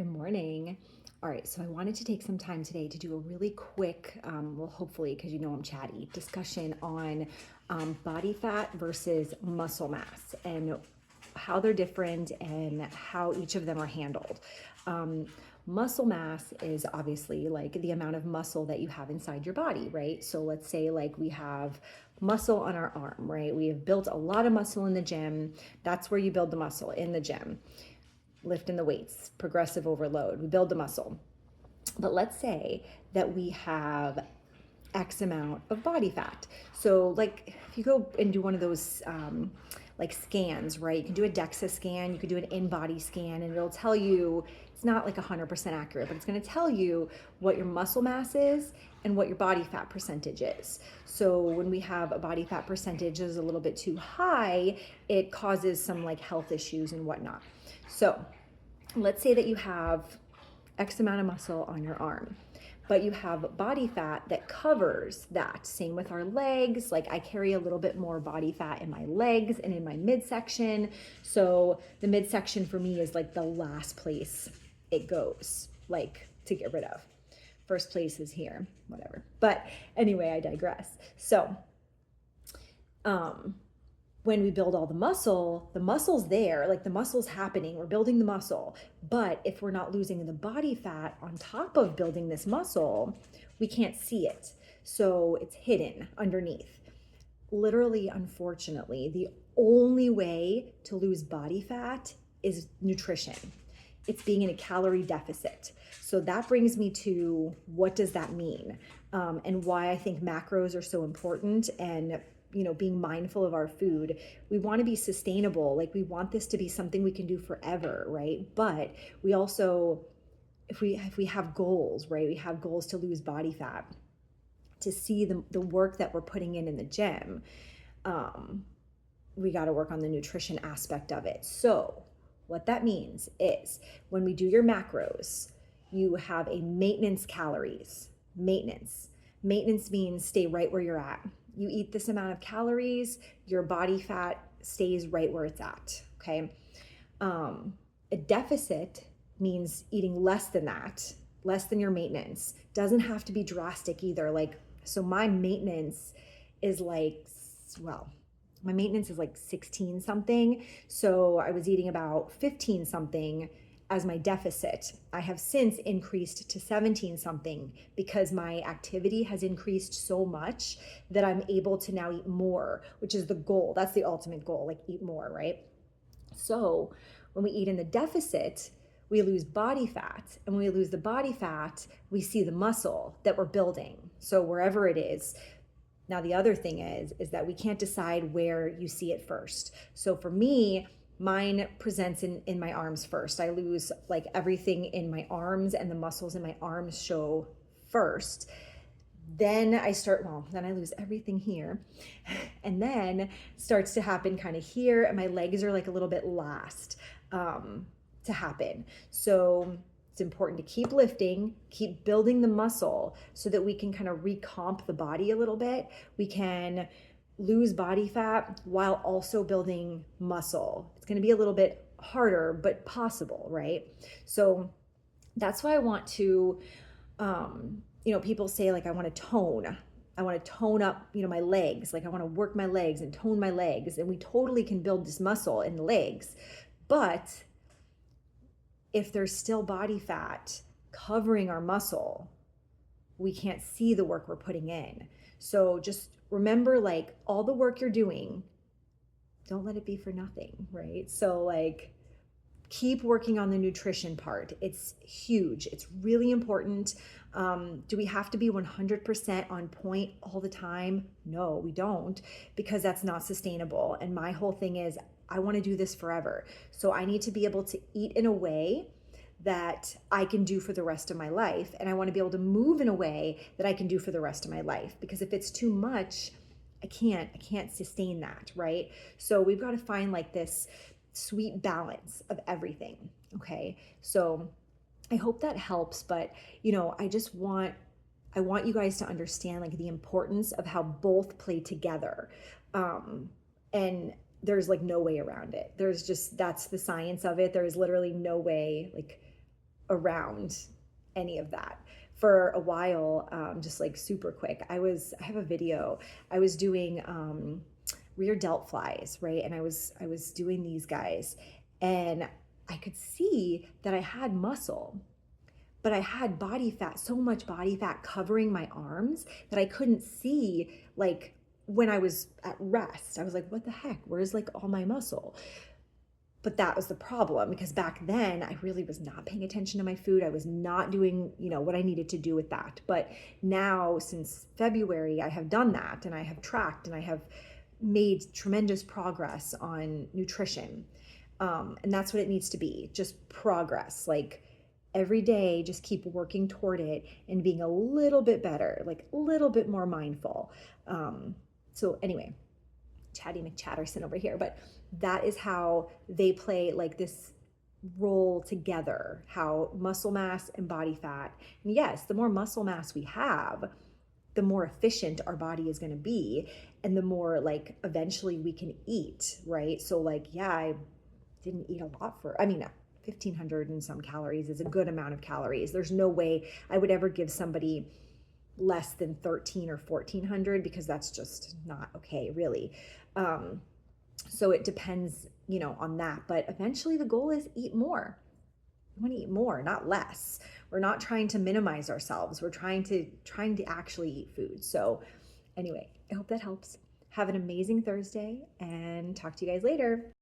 Good morning. All right, so I wanted to take some time today to do a really quick, well, hopefully, because you know I'm chatty, discussion on body fat versus muscle mass and how they're different and how each of them are handled. Um, Muscle mass is obviously like the amount of muscle that you have inside your body, right? So let's say like we have muscle on our arm, right? We have built a lot of muscle in the gym. That's where you build the muscle in the gym, lifting the weights, progressive overload. We build the muscle. But let's say that we have X amount of body fat. So, like, if you go and do one of those like scans, right? You can do a DEXA scan, you could do an in-body scan, and it'll tell you it's not like 100% accurate, but it's going to tell you what your muscle mass is and what your body fat percentage is. So when we have a body fat percentage is a little bit too high, it causes some like health issues and whatnot. So let's say that you have X amount of muscle on your arm, but you have body fat that covers that. Same with our legs. Like I carry a little bit more body fat in my legs and in my midsection. So the midsection for me is like the last place it goes, like to get rid of. First place is here, whatever. But anyway, I digress. So, when we build all the muscle's there, like the muscle's happening, we're building the muscle. But if we're not losing the body fat on top of building this muscle, we can't see it. So it's hidden underneath. Literally, unfortunately, the only way to lose body fat is nutrition. It's being in a calorie deficit. So that brings me to what does that mean? And why I think macros are so important and being mindful of our food. We want to be sustainable. Like we want this to be something we can do forever, right? But we also, if we have goals, right? We have goals to lose body fat, to see the work that we're putting in the gym. We got to work on the nutrition aspect of it. So what that means is when we do your macros, you have a maintenance calories. Maintenance means stay right where you're at. You eat this amount of calories, your body fat stays right where it's at, okay? A deficit means eating less than that, less than your maintenance. Doesn't have to be drastic either. Like, so my maintenance is like, my maintenance is like 16 something. So I was eating about 15 something as my deficit. I have since increased to 17 something because my activity has increased so much that I'm able to now eat more, which is the goal. That's the ultimate goal, like eat more, right? So when we eat in the deficit, we lose body fat. And when we lose the body fat, we see the muscle that we're building. So wherever it is. Now, the other thing is that we can't decide where you see it first. So for me, mine presents in my arms first. I lose like everything in my arms and the muscles in my arms show first. Then I lose everything here. And then starts to happen kind of here. And my legs are like a little bit last to happen. So it's important to keep lifting, keep building the muscle so that we can kind of recomp the body a little bit. We can lose body fat while also building muscle. It's going to be a little bit harder, but possible, right? So that's why I want to, people say like, I want to tone up, my legs. Like I want to work my legs and tone my legs. And we totally can build this muscle in the legs. But if there's still body fat covering our muscle, we can't see the work we're putting in. So just remember, like all the work you're doing, don't let it be for nothing, right? So like keep working on the nutrition part. It's huge. It's really important. Do we have to be 100% on point all the time? No, we don't, because that's not sustainable. And my whole thing is I want to do this forever. So I need to be able to eat in a way that I can do for the rest of my life. And I want to be able to move in a way that I can do for the rest of my life. Because if it's too much, I can't sustain that, right? So we've got to find like this sweet balance of everything. Okay. So I hope that helps, but I want you guys to understand like the importance of how both play together. And there's like no way around it. That's the science of it. There's literally no way, like around any of that. For a while, just like super quick, I have a video. I was doing rear delt flies, right? And I was doing these guys, and I could see that I had muscle, but I had body fat, so much body fat covering my arms that I couldn't see, like when I was at rest. I was like, what the heck? Where's like all my muscle? But that was the problem, because back then I really was not paying attention to my food. I was not doing, what I needed to do with that. But now, since February, I have done that, and I have tracked, and I have made tremendous progress on nutrition. And that's what it needs to be, just progress. Like every day, just keep working toward it and being a little bit better, like a little bit more mindful. So anyway, Chatty McChatterson over here, but that is how they play like this role together, how muscle mass and body fat. And yes, the more muscle mass we have, the more efficient our body is going to be, and the more like eventually we can eat, right? So like, yeah, I didn't eat a lot 1,500 and some calories is a good amount of calories. There's no way I would ever give somebody less than 13 or 1,400, because that's just not okay, really. So it depends, on that. But eventually the goal is eat more. We want to eat more, not less. We're not trying to minimize ourselves. We're trying to actually eat food. So anyway, I hope that helps. Have an amazing Thursday, and talk to you guys later.